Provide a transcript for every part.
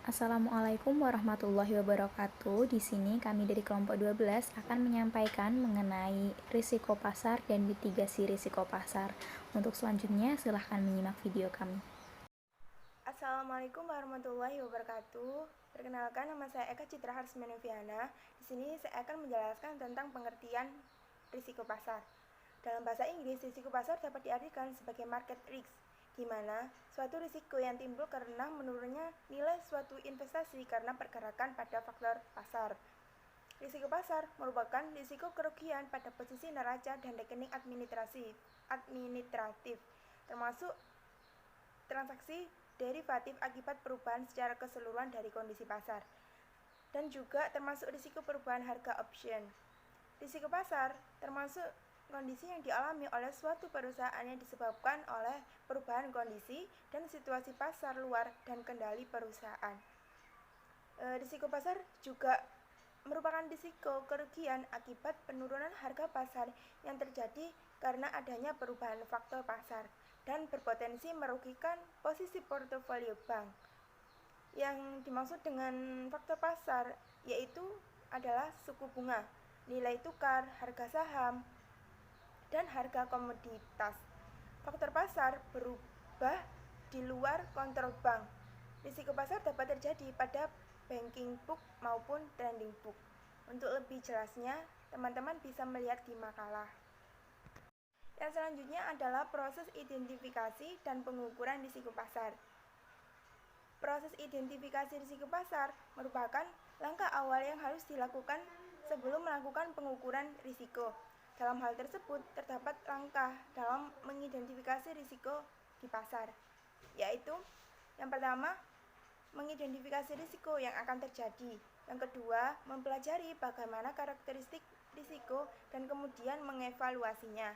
Assalamualaikum warahmatullahi wabarakatuh. Di sini kami dari kelompok 12 akan menyampaikan mengenai risiko pasar dan mitigasi risiko pasar. Untuk selanjutnya, silahkan menyimak video kami. Assalamualaikum warahmatullahi wabarakatuh. Perkenalkan, nama saya Eka Citra Harsmenoviana. Di sini saya akan menjelaskan tentang pengertian risiko pasar. Dalam bahasa Inggris, risiko pasar dapat diartikan sebagai market risk, di mana suatu risiko yang timbul karena menurunnya nilai suatu investasi karena pergerakan pada faktor pasar. Risiko pasar merupakan risiko kerugian pada posisi neraca dan rekening administratif, termasuk transaksi derivatif akibat perubahan secara keseluruhan dari kondisi pasar, dan juga termasuk risiko perubahan harga option. Risiko pasar termasuk kondisi yang dialami oleh suatu perusahaan yang disebabkan oleh perubahan kondisi dan situasi pasar luar dan kendali perusahaan. Risiko pasar juga merupakan risiko kerugian akibat penurunan harga pasar yang terjadi karena adanya perubahan faktor pasar dan berpotensi merugikan posisi portofolio bank. Yang dimaksud dengan faktor pasar yaitu adalah suku bunga, nilai tukar, harga saham, dan harga komoditas. Faktor pasar berubah di luar kontrol bank. Risiko pasar dapat terjadi pada banking book maupun trading book. Untuk lebih jelasnya, teman-teman bisa melihat di makalah. Yang selanjutnya adalah proses identifikasi dan pengukuran risiko pasar. Proses identifikasi risiko pasar merupakan langkah awal yang harus dilakukan sebelum melakukan pengukuran risiko. Dalam hal tersebut, terdapat langkah dalam mengidentifikasi risiko di pasar, yaitu yang pertama, mengidentifikasi risiko yang akan terjadi. Yang kedua, mempelajari bagaimana karakteristik risiko dan kemudian mengevaluasinya.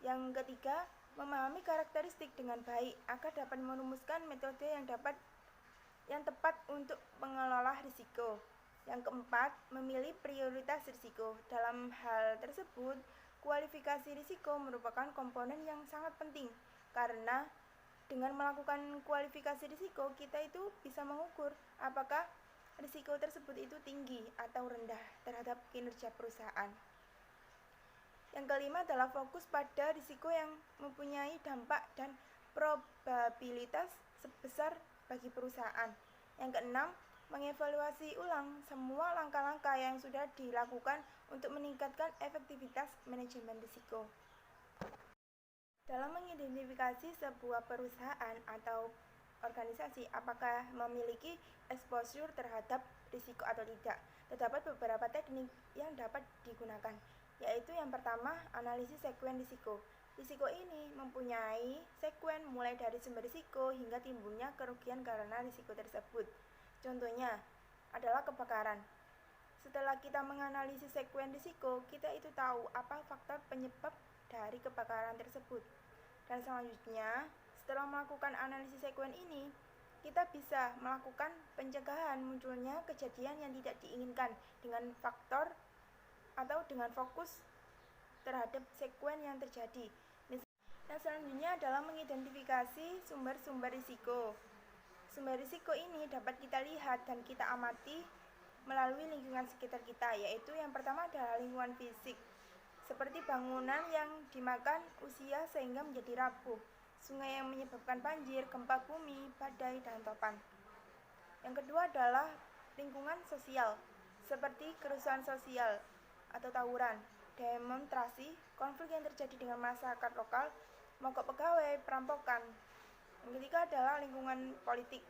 Yang ketiga, memahami karakteristik dengan baik agar dapat merumuskan metode yang tepat untuk mengelola risiko. Yang keempat, memilih prioritas risiko. Dalam hal tersebut, kualifikasi risiko merupakan komponen yang sangat penting karena dengan melakukan kualifikasi risiko, kita itu bisa mengukur apakah risiko tersebut itu tinggi atau rendah terhadap kinerja perusahaan. Yang kelima adalah fokus pada risiko yang mempunyai dampak dan probabilitas sebesar bagi perusahaan. Yang keenam, mengevaluasi ulang semua langkah-langkah yang sudah dilakukan untuk meningkatkan efektivitas manajemen risiko. Dalam mengidentifikasi sebuah perusahaan atau organisasi apakah memiliki exposure terhadap risiko atau tidak, terdapat beberapa teknik yang dapat digunakan, yaitu yang pertama, analisis sekuen risiko. Risiko ini mempunyai sekuen mulai dari sumber risiko hingga timbulnya kerugian karena risiko tersebut. Contohnya adalah kebakaran. Setelah kita menganalisis sekuen risiko, kita itu tahu apa faktor penyebab dari kebakaran tersebut. Dan selanjutnya, setelah melakukan analisis sekuen ini, kita bisa melakukan pencegahan munculnya kejadian yang tidak diinginkan dengan faktor atau dengan fokus terhadap sekuen yang terjadi. Yang selanjutnya adalah mengidentifikasi sumber-sumber risiko. Sumber risiko ini dapat kita lihat dan kita amati melalui lingkungan sekitar kita, yaitu yang pertama adalah lingkungan fisik, seperti bangunan yang dimakan usia sehingga menjadi rapuh, sungai yang menyebabkan banjir, gempa bumi, badai, dan topan. Yang kedua adalah lingkungan sosial, seperti kerusuhan sosial atau tawuran, demonstrasi, konflik yang terjadi dengan masyarakat lokal, mogok pegawai, perampokan. Yang ketiga adalah lingkungan politik,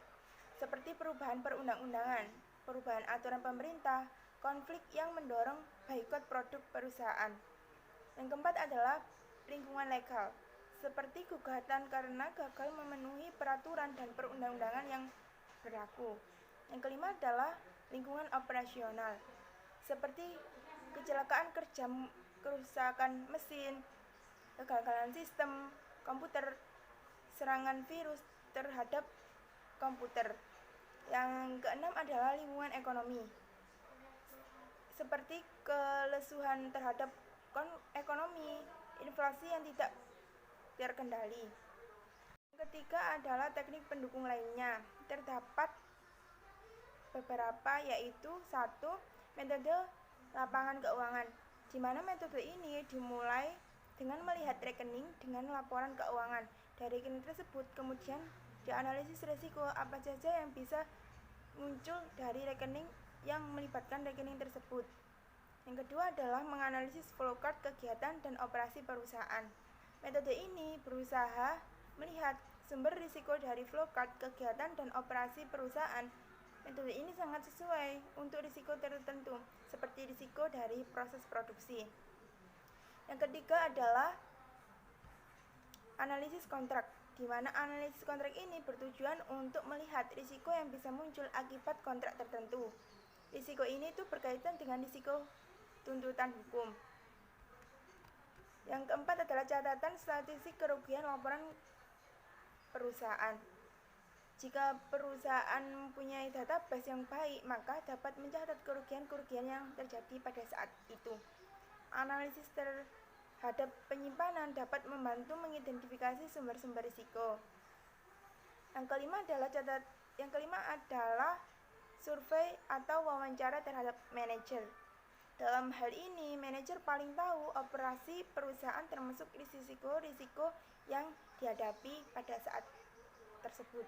seperti perubahan perundang-undangan, perubahan aturan pemerintah, konflik yang mendorong boikot produk perusahaan. Yang keempat adalah lingkungan legal, seperti gugatan karena gagal memenuhi peraturan dan perundang-undangan yang berlaku. Yang kelima adalah lingkungan operasional, seperti kecelakaan kerja, kerusakan mesin, kegagalan sistem komputer, serangan virus terhadap komputer. Yang keenam adalah lingkungan ekonomi, seperti kelesuan terhadap ekonomi, inflasi yang tidak terkendali. Yang ketiga adalah teknik pendukung lainnya. Terdapat beberapa, yaitu 1. Metode lapangan keuangan, di mana metode ini dimulai dengan melihat rekening dengan laporan keuangan. Dari rekening tersebut kemudian dianalisis risiko apa saja yang bisa muncul dari rekening yang melibatkan rekening tersebut. Yang kedua adalah menganalisis flowchart kegiatan dan operasi perusahaan. Metode ini berusaha melihat sumber risiko dari flowchart kegiatan dan operasi perusahaan. Metode ini sangat sesuai untuk risiko tertentu, seperti risiko dari proses produksi. Yang ketiga adalah analisis kontrak, di mana analisis kontrak ini bertujuan untuk melihat risiko yang bisa muncul akibat kontrak tertentu. Risiko ini tuh berkaitan dengan risiko tuntutan hukum. Yang keempat adalah catatan statistik kerugian laporan perusahaan. Jika perusahaan mempunyai database yang baik, maka dapat mencatat kerugian-kerugian yang terjadi pada saat itu. Analisis terhadap penyimpanan dapat membantu mengidentifikasi sumber-sumber risiko. Yang kelima adalah survei atau wawancara terhadap manajer. Dalam hal ini, manajer paling tahu operasi perusahaan termasuk risiko-risiko yang dihadapi pada saat tersebut.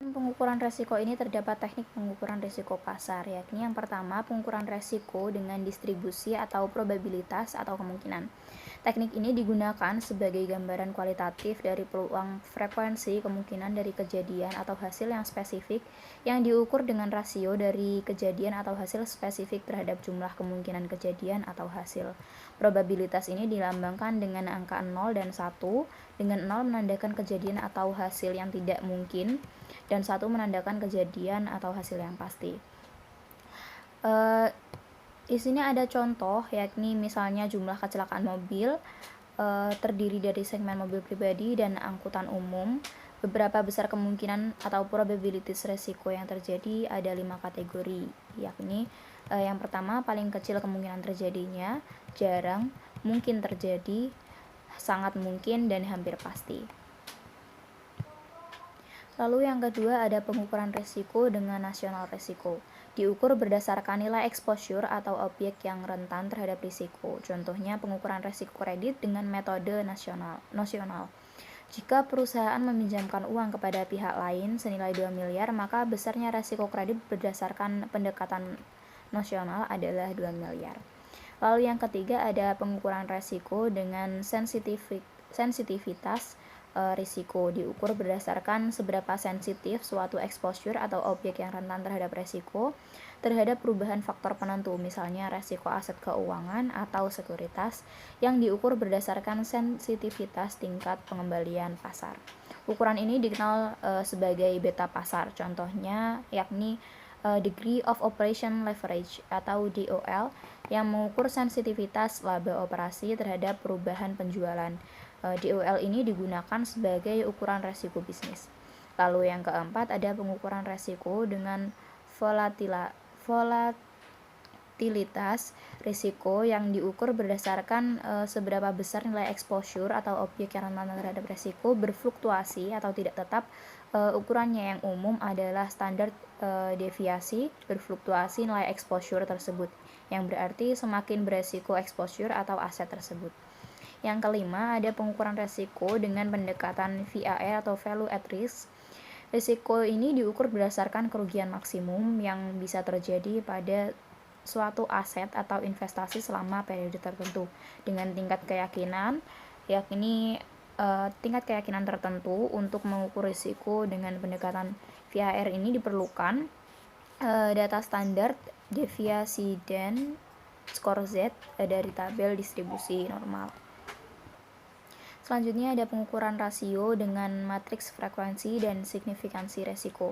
Pengukuran resiko ini terdapat teknik pengukuran resiko pasar, yakni yang pertama pengukuran resiko dengan distribusi atau probabilitas atau kemungkinan. Teknik ini digunakan sebagai gambaran kualitatif dari peluang, frekuensi, kemungkinan dari kejadian atau hasil yang spesifik yang diukur dengan rasio dari kejadian atau hasil spesifik terhadap jumlah kemungkinan kejadian atau hasil. Probabilitas ini dilambangkan dengan angka 0 dan 1, dengan 0 menandakan kejadian atau hasil yang tidak mungkin, dan 1 menandakan kejadian atau hasil yang pasti. Di sini ada contoh, yakni misalnya jumlah kecelakaan mobil terdiri dari segmen mobil pribadi dan angkutan umum. Beberapa besar kemungkinan atau probabilitas resiko yang terjadi ada 5 kategori, yakni yang pertama paling kecil kemungkinan terjadinya, jarang, mungkin terjadi, sangat mungkin, dan hampir pasti. Lalu yang kedua ada pengukuran resiko dengan nasional resiko. Diukur berdasarkan nilai exposure atau objek yang rentan terhadap risiko. Contohnya pengukuran risiko kredit dengan metode nosional. Jika perusahaan meminjamkan uang kepada pihak lain senilai 2 miliar, maka besarnya risiko kredit berdasarkan pendekatan nasional adalah 2 miliar. Lalu yang ketiga ada pengukuran risiko dengan sensitivitas risiko. Diukur berdasarkan seberapa sensitif suatu exposure atau objek yang rentan terhadap risiko terhadap perubahan faktor penentu, misalnya risiko aset keuangan atau sekuritas, yang diukur berdasarkan sensitivitas tingkat pengembalian pasar. Ukuran ini dikenal sebagai beta pasar, contohnya yakni degree of operation leverage atau DOL, yang mengukur sensitivitas laba operasi terhadap perubahan penjualan. DOL ini digunakan sebagai ukuran resiko bisnis. Lalu yang keempat ada pengukuran resiko dengan volatilitas risiko, yang diukur berdasarkan seberapa besar nilai exposure atau objek yang rentan terhadap risiko berfluktuasi atau tidak tetap. Ukurannya yang umum adalah standar deviasi berfluktuasi nilai exposure tersebut, yang berarti semakin beresiko exposure atau aset tersebut. Yang kelima ada pengukuran risiko dengan pendekatan VAR atau value at risk. Risiko ini diukur berdasarkan kerugian maksimum yang bisa terjadi pada suatu aset atau investasi selama periode tertentu dengan tingkat keyakinan, yakni tingkat keyakinan tertentu. Untuk mengukur risiko dengan pendekatan VAR ini diperlukan data standar, deviasi, dan skor Z dari tabel distribusi normal. Selanjutnya ada pengukuran rasio dengan matriks frekuensi dan signifikansi resiko.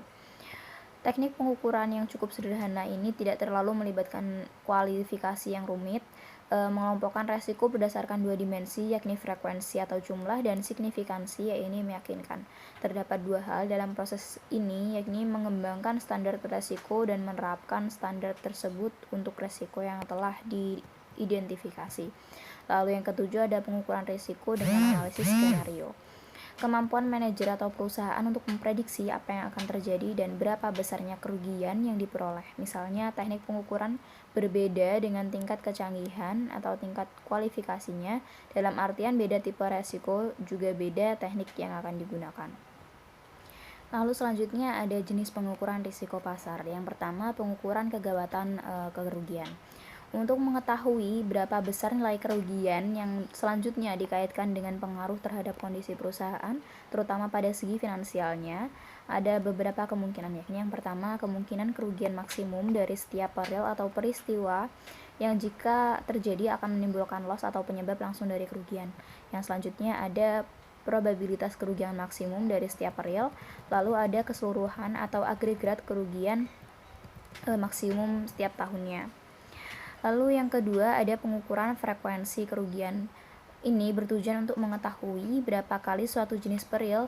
Teknik pengukuran yang cukup sederhana ini tidak terlalu melibatkan kualifikasi yang rumit. Mengelompokkan resiko berdasarkan 2 dimensi, yakni frekuensi atau jumlah, dan signifikansi, yaitu meyakinkan. Terdapat 2 hal dalam proses ini, yakni mengembangkan standar resiko dan menerapkan standar tersebut untuk resiko yang telah diidentifikasi. Lalu yang ketujuh ada pengukuran risiko dengan analisis skenario. Kemampuan manajer atau perusahaan untuk memprediksi apa yang akan terjadi dan berapa besarnya kerugian yang diperoleh. Misalnya, teknik pengukuran berbeda dengan tingkat kecanggihan atau tingkat kualifikasinya. Dalam artian beda tipe resiko, juga beda teknik yang akan digunakan. Lalu selanjutnya ada jenis pengukuran risiko pasar. Yang pertama, pengukuran kegawatan kerugian. Untuk mengetahui berapa besar nilai kerugian yang selanjutnya dikaitkan dengan pengaruh terhadap kondisi perusahaan, terutama pada segi finansialnya, ada beberapa kemungkinan, yakni yang pertama, kemungkinan kerugian maksimum dari setiap peril atau peristiwa yang jika terjadi akan menimbulkan loss atau penyebab langsung dari kerugian. Yang selanjutnya ada probabilitas kerugian maksimum dari setiap peril, lalu ada keseluruhan atau agregat kerugian maksimum setiap tahunnya. Lalu yang kedua ada pengukuran frekuensi kerugian. Ini bertujuan untuk mengetahui berapa kali suatu jenis peril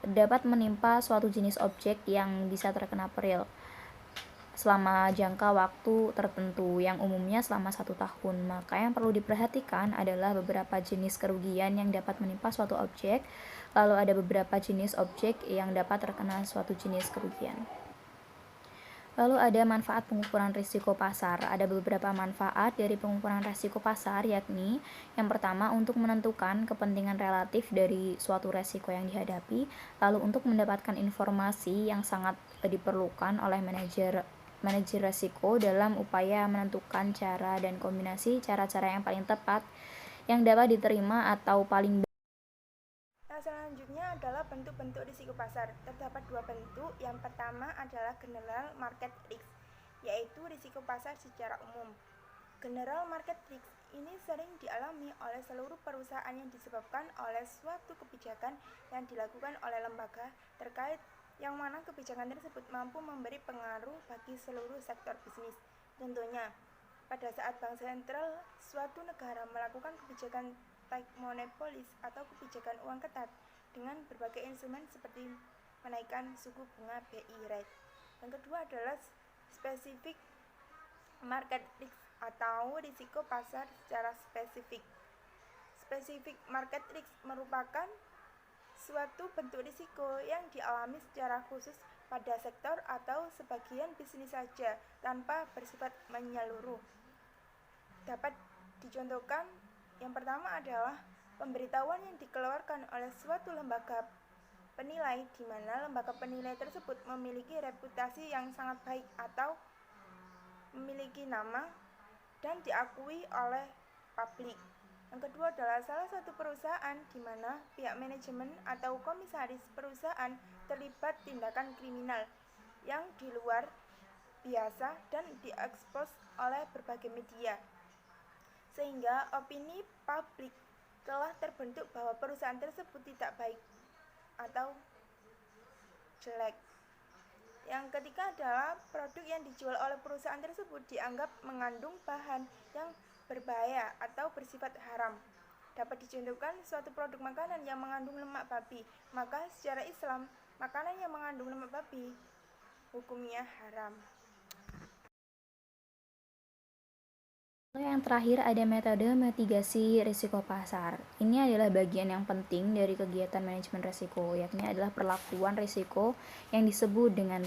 dapat menimpa suatu jenis objek yang bisa terkena peril selama jangka waktu tertentu yang umumnya selama 1 tahun. Maka yang perlu diperhatikan adalah beberapa jenis kerugian yang dapat menimpa suatu objek, lalu ada beberapa jenis objek yang dapat terkena suatu jenis kerugian. Lalu ada manfaat pengukuran risiko pasar. Ada beberapa manfaat dari pengukuran risiko pasar, yakni yang pertama untuk menentukan kepentingan relatif dari suatu risiko yang dihadapi, lalu untuk mendapatkan informasi yang sangat diperlukan oleh manajer risiko dalam upaya menentukan cara dan kombinasi cara-cara yang paling tepat yang dapat diterima atau paling. Selanjutnya adalah bentuk-bentuk risiko pasar. Terdapat 2 bentuk. Yang pertama adalah general market risk, yaitu risiko pasar secara umum. General market risk ini sering dialami oleh seluruh perusahaan yang disebabkan oleh suatu kebijakan yang dilakukan oleh lembaga terkait yang mana kebijakan tersebut mampu memberi pengaruh bagi seluruh sektor bisnis. Contohnya, pada saat bank sentral suatu negara melakukan kebijakan tight money policy atau kebijakan uang ketat dengan berbagai instrumen seperti menaikkan suku bunga BI rate. Yang kedua adalah specific market risk atau risiko pasar secara spesifik. Specific market risk merupakan suatu bentuk risiko yang dialami secara khusus pada sektor atau sebagian bisnis saja tanpa bersifat menyeluruh. Dapat dicontohkan, yang pertama adalah pemberitahuan yang dikeluarkan oleh suatu lembaga penilai di mana lembaga penilai tersebut memiliki reputasi yang sangat baik atau memiliki nama dan diakui oleh publik. Yang kedua adalah salah satu perusahaan di mana pihak manajemen atau komisaris perusahaan terlibat tindakan kriminal yang di luar biasa dan diekspos oleh berbagai media, sehingga opini publik telah terbentuk bahwa perusahaan tersebut tidak baik atau jelek. Yang ketiga adalah produk yang dijual oleh perusahaan tersebut dianggap mengandung bahan yang berbahaya atau bersifat haram. Dapat dicontohkan suatu produk makanan yang mengandung lemak babi, maka secara Islam makanan yang mengandung lemak babi hukumnya haram. Lalu yang terakhir ada metode mitigasi risiko pasar. Ini adalah bagian yang penting dari kegiatan manajemen risiko, yakni adalah perlakuan risiko yang disebut dengan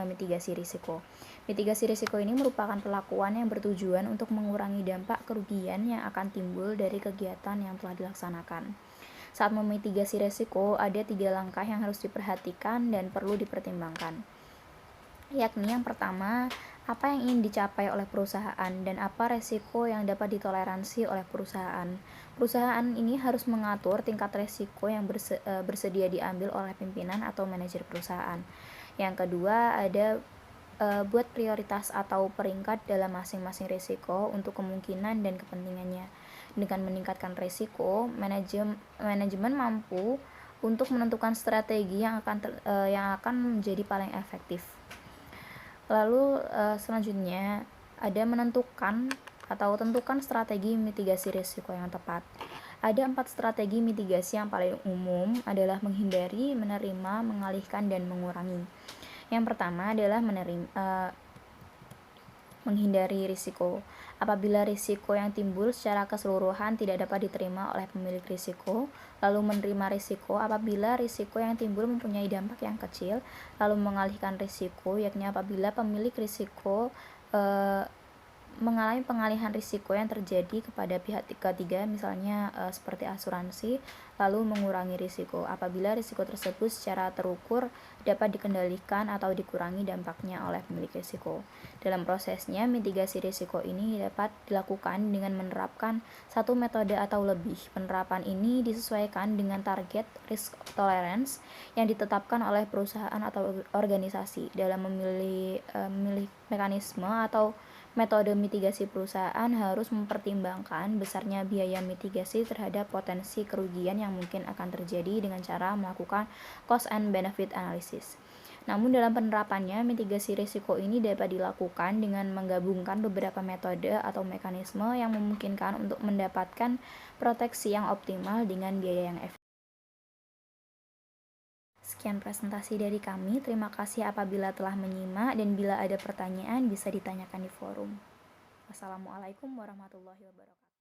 mitigasi risiko. Mitigasi risiko ini merupakan perlakuan yang bertujuan untuk mengurangi dampak kerugian yang akan timbul dari kegiatan yang telah dilaksanakan. Saat memitigasi risiko, ada 3 langkah yang harus diperhatikan dan perlu dipertimbangkan. Yakni yang pertama, apa yang ingin dicapai oleh perusahaan dan apa resiko yang dapat ditoleransi oleh perusahaan. Perusahaan ini harus mengatur tingkat resiko yang bersedia diambil oleh pimpinan atau manajer perusahaan. Yang kedua ada buat prioritas atau peringkat dalam masing-masing risiko untuk kemungkinan dan kepentingannya. Dengan meningkatkan risiko, manajemen mampu untuk menentukan strategi yang akan menjadi paling efektif. Lalu selanjutnya ada menentukan atau tentukan strategi mitigasi risiko yang tepat. Ada 4 strategi mitigasi yang paling umum adalah menghindari, menerima, mengalihkan, dan mengurangi. Yang pertama adalah menghindari risiko. Apabila risiko yang timbul secara keseluruhan tidak dapat diterima oleh pemilik risiko, lalu menerima risiko apabila risiko yang timbul mempunyai dampak yang kecil, lalu mengalihkan risiko, yakni apabila pemilik risiko mengalami pengalihan risiko yang terjadi kepada pihak ketiga, misalnya seperti asuransi, lalu mengurangi risiko apabila risiko tersebut secara terukur dapat dikendalikan atau dikurangi dampaknya oleh pemilik risiko. Dalam prosesnya, mitigasi risiko ini dapat dilakukan dengan menerapkan satu metode atau lebih. Penerapan ini disesuaikan dengan target risk tolerance yang ditetapkan oleh perusahaan atau organisasi. Dalam memilih mekanisme atau metode mitigasi, perusahaan harus mempertimbangkan besarnya biaya mitigasi terhadap potensi kerugian yang mungkin akan terjadi dengan cara melakukan cost and benefit analysis. Namun dalam penerapannya, mitigasi risiko ini dapat dilakukan dengan menggabungkan beberapa metode atau mekanisme yang memungkinkan untuk mendapatkan proteksi yang optimal dengan biaya yang efisien. Sekian presentasi dari kami. Terima kasih apabila telah menyimak, dan bila ada pertanyaan bisa ditanyakan di forum. Wassalamualaikum warahmatullahi wabarakatuh.